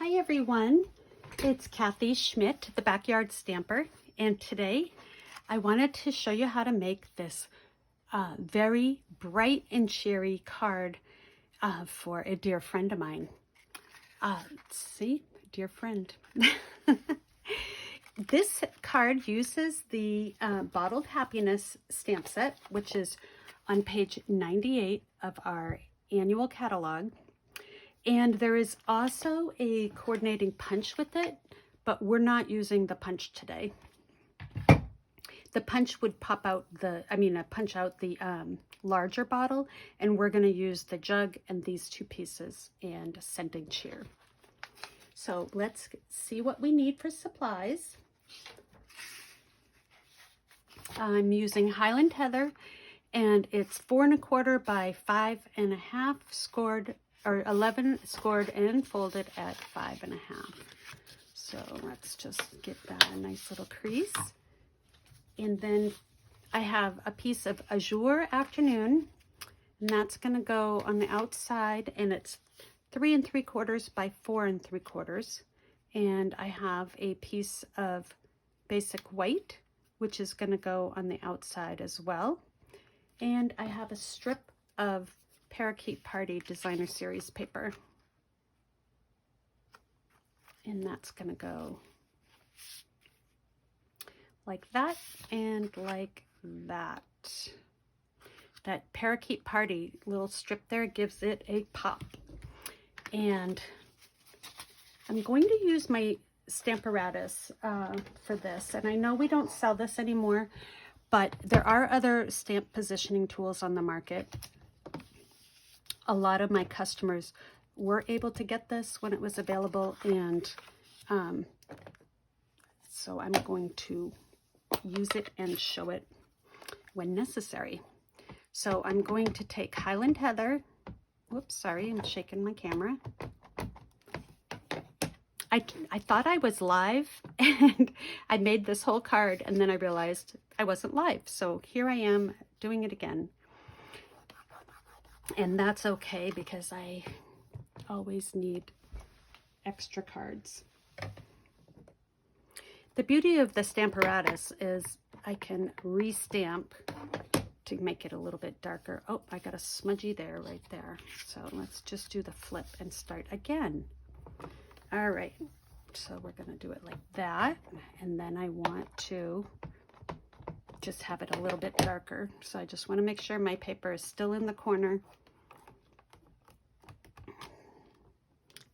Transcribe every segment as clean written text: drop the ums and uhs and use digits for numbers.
Hi everyone, it's Kathy Schmidt, the Backyard Stamper, and today I wanted to show you how to make this very bright and cheery card for a dear friend of mine. See, dear friend. This card uses the Bottled Happiness stamp set, which is on page 98 of our annual catalog. And there is also a coordinating punch with it, but we're not using the punch today. The punch would punch out the larger bottle, and we're going to use the jug and these two pieces and sending cheer. So let's see what we need for supplies. I'm using Highland Heather, and it's 4 1/4 by 5 1/2 scored, or 11 scored and folded at 5 1/2. So let's just give that a nice little crease. And then I have a piece of Azure Afternoon, and that's going to go on the outside, and it's 3 3/4 by 4 3/4. And I have a piece of Basic White, which is going to go on the outside as well. And I have a strip of Parakeet Party Designer Series paper, and that's going to go like that and like that. That Parakeet Party little strip there gives it a pop. And I'm going to use my Stamparatus for this, and I know we don't sell this anymore, but there are other stamp positioning tools on the market. A lot of my customers were able to get this when it was available, and so I'm going to use it and show it when necessary. So I'm going to take Highland Heather. Whoops, sorry, I'm shaking my camera. I thought I was live, and I made this whole card, and then I realized I wasn't live. So here I am doing it again. And that's okay, because I always need extra cards. The beauty of the Stamparatus is I can restamp to make it a little bit darker. Oh, I got a smudgy there, right there. So let's just do the flip and start again. All right, so we're going to do it like that. And then I want to just have it a little bit darker. So I just want to make sure my paper is still in the corner.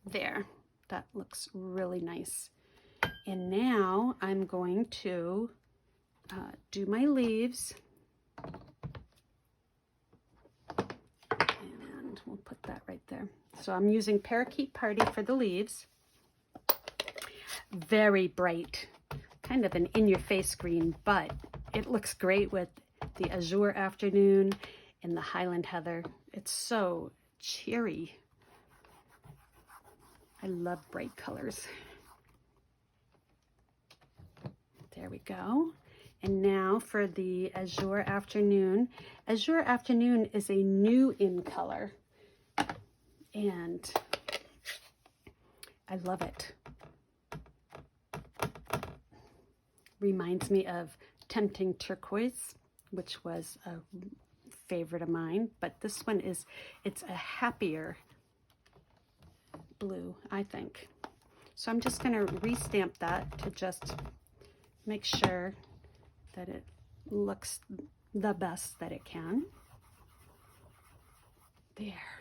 There, that looks really nice. And now I'm going to do my leaves. And we'll put that right there. So I'm using Parakeet Party for the leaves. Very bright, kind of an in-your-face green, but it looks great with the Azure Afternoon and the Highland Heather. It's so cheery. I love bright colors. There we go. And now for the Azure Afternoon. Azure Afternoon is a new in color, and I love it. Reminds me of Tempting Turquoise, which was a favorite of mine, but this one it's a happier blue, I think. So I'm just going to restamp that to just make sure that it looks the best that it can. There.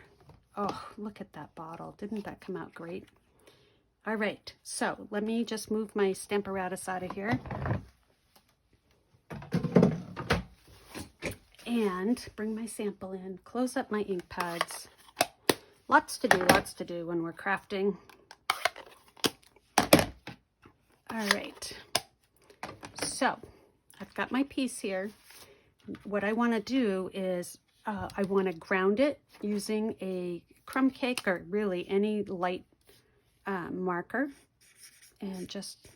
Oh, look at that bottle. Didn't that come out great? All right, so let me just move my Stamparatus out of here and bring my sample in, close up my ink pads. Lots to do when we're crafting. All right, so I've got my piece here. What I want to do is I want to ground it using a crumb cake, or really any light marker, and just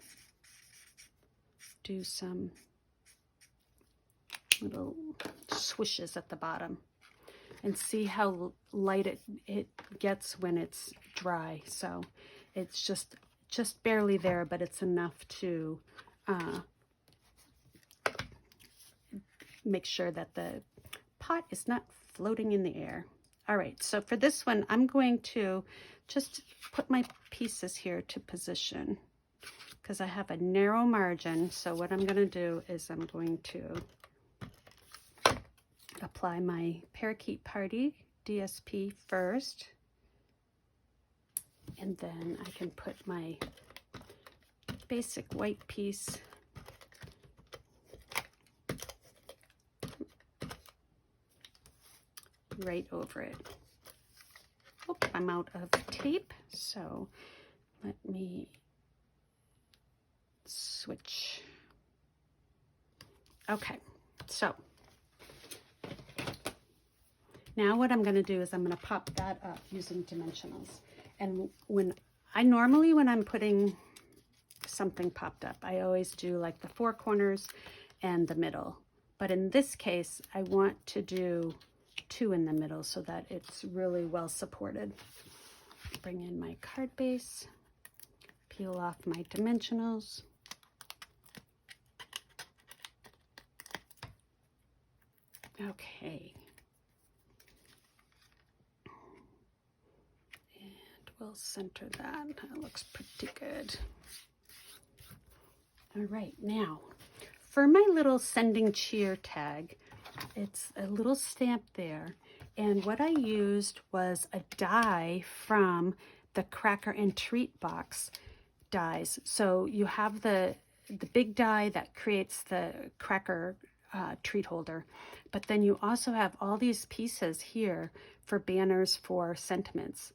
do some little swishes at the bottom, and see how light it gets when it's dry. So It's just barely there, but it's enough to make sure that the pot is not floating in the air. All right, so for this one, I'm going to just put my pieces here to position because I have a narrow margin. So what I'm going to do is I'm going to apply my Parakeet Party DSP first, and then I can put my basic white piece right over it. Oh, I'm out of tape, so let me switch. Okay, so now what I'm going to do is I'm going to pop that up using dimensionals. And when I'm putting something popped up, I always do like the 4 corners and the middle. But in this case, I want to do 2 in the middle so that it's really well supported. Bring in my card base, peel off my dimensionals. Okay. And we'll center that. That looks pretty good. All right, now for my little sending cheer tag, it's a little stamp there. And what I used was a die from the Cracker and Treat box dies. So you have the big die that creates the cracker treat holder, but then you also have all these pieces here for banners for sentiments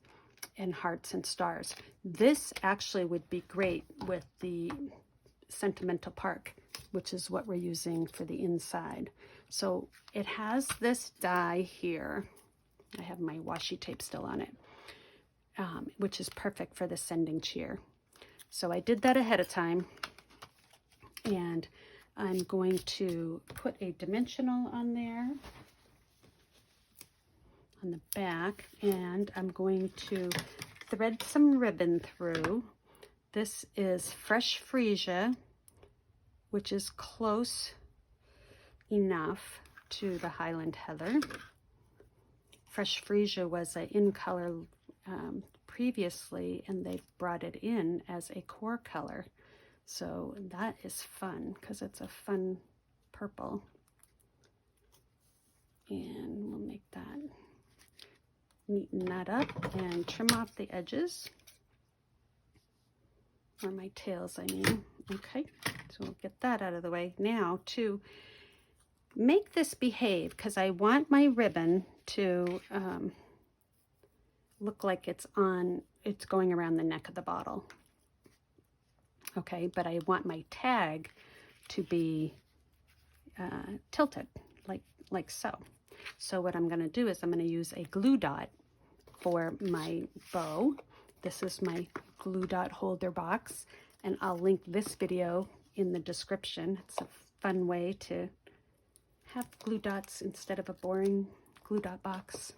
and hearts and stars. This actually would be great with the Sentimental Park, which is what we're using for the inside. So it has this die here. I have my washi tape still on it, which is perfect for the sending cheer. So I did that ahead of time, and I'm going to put a dimensional on there on the back, and I'm going to thread some ribbon through. This is fresh freesia, which is close enough to the Highland Heather. Fresh freesia was in color previously, and they've brought it in as a core color. So that is fun because it's a fun purple. And we'll make that, neaten that up and trim off the edges. Or my tails, I mean. Okay, so we'll get that out of the way. Now to make this behave, because I want my ribbon to look like it's going around the neck of the bottle. Okay, but I want my tag to be tilted, like so. So what I'm going to do is I'm going to use a glue dot for my bow. This is my glue dot holder box, and I'll link this video in the description. It's a fun way to have glue dots instead of a boring glue dot box.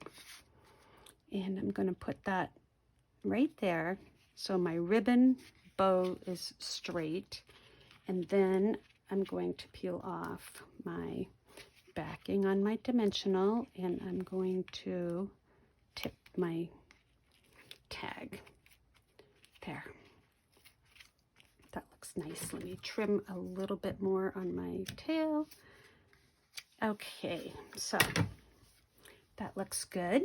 And I'm going to put that right there so my ribbon bow is straight, and then I'm going to peel off my backing on my dimensional, and I'm going to tip my tag there. That looks nice. Let me trim a little bit more on my tail. Okay, so that looks good.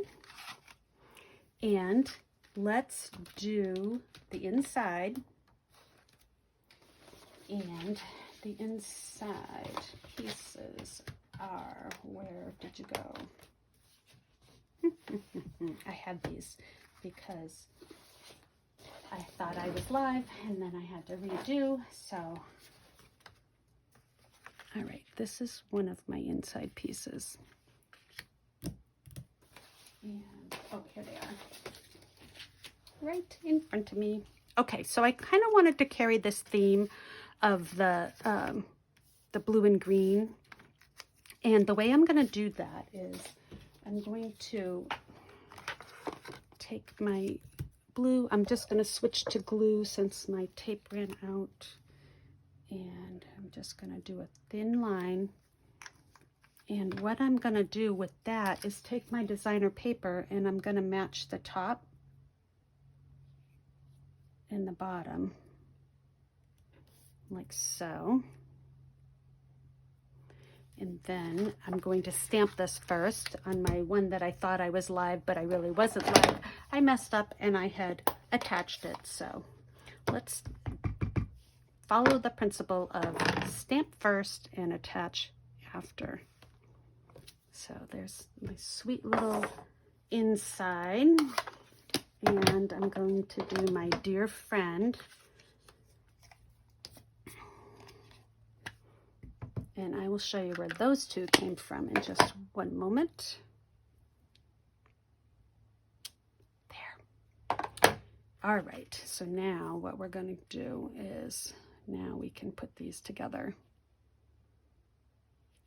And let's do the inside. And the inside pieces are, where did you go? I had these because I thought I was live and then I had to redo, so. All right, this is one of my inside pieces. And, oh, here they are. Right in front of me. Okay, so I kind of wanted to carry this theme of the blue and green. And the way I'm going to do that is I'm going to take my blue. I'm just going to switch to glue since my tape ran out. And I'm just going to do a thin line. And what I'm going to do with that is take my designer paper and I'm going to match the top and the bottom like so. And then I'm going to stamp this first on my one that I thought I was live, but I really wasn't live. I messed up and I had attached it. So let's follow the principle of stamp first and attach after. So there's my sweet little inside. And I'm going to do my dear friend. And I will show you where those two came from in just one moment. There. All right, so now what we're going to do is, now we can put these together.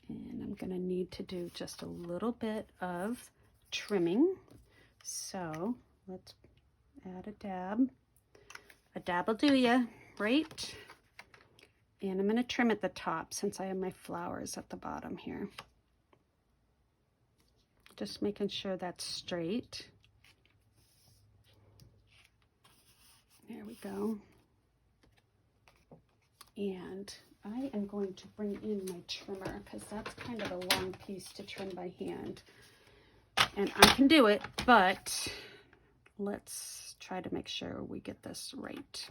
And I'm going to need to do just a little bit of trimming. So let's add a dab. A dab will do ya, right? And I'm going to trim at the top since I have my flowers at the bottom here. Just making sure that's straight. There we go. And I am going to bring in my trimmer because that's kind of a long piece to trim by hand. And I can do it, but let's try to make sure we get this right.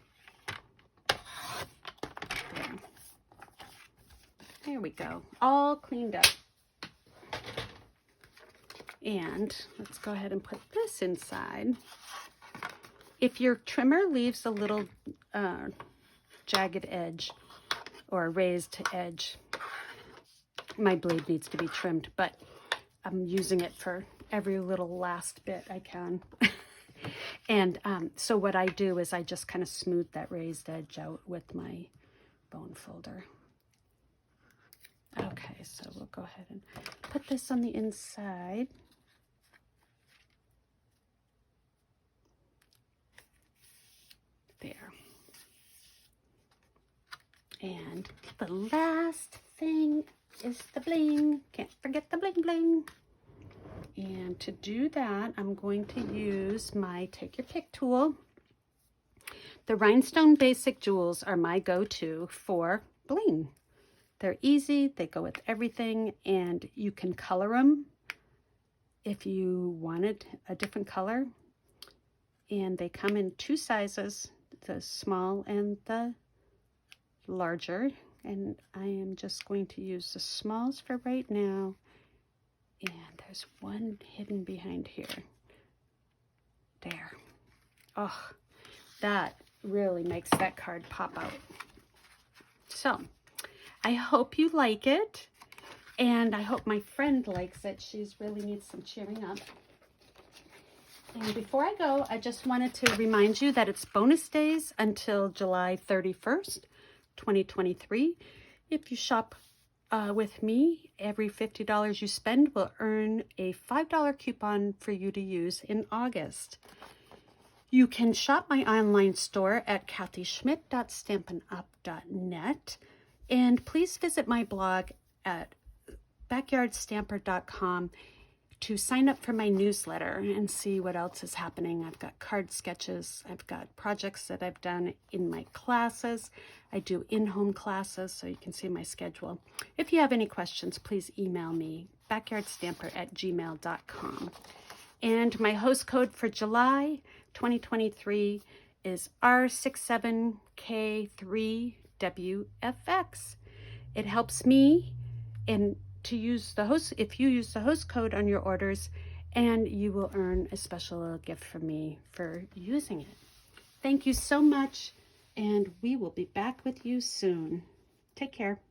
There we go, all cleaned up. And let's go ahead and put this inside. If your trimmer leaves a little jagged edge or raised edge, my blade needs to be trimmed, but I'm using it for every little last bit I can. And so what I do is I just kind of smooth that raised edge out with my bone folder. Okay, so we'll go ahead and put this on the inside. There. And the last thing is the bling. Can't forget the bling bling. And to do that, I'm going to use my Take Your Pick tool. The Rhinestone Basic Jewels are my go-to for bling. They're easy, they go with everything, and you can color them if you wanted a different color. And they come in two sizes, the small and the larger. And I am just going to use the smalls for right now. And there's one hidden behind here. There. Oh, that really makes that card pop out. So, I hope you like it, and I hope my friend likes it. She's really needs some cheering up. And before I go, I just wanted to remind you that it's bonus days until July 31st, 2023. If you shop with me, every $50 you spend will earn a $5 coupon for you to use in August. You can shop my online store at kathyschmidt.stampinup.net. And please visit my blog at backyardstamper.com to sign up for my newsletter and see what else is happening. I've got card sketches. I've got projects that I've done in my classes. I do in-home classes, so you can see my schedule. If you have any questions, please email me, backyardstamper@gmail.com. And my host code for July 2023 is R67K3WFX. It helps me to use the host, if you use the host code on your orders, and you will earn a special little gift from me for using it. Thank you so much, and we will be back with you soon. Take care.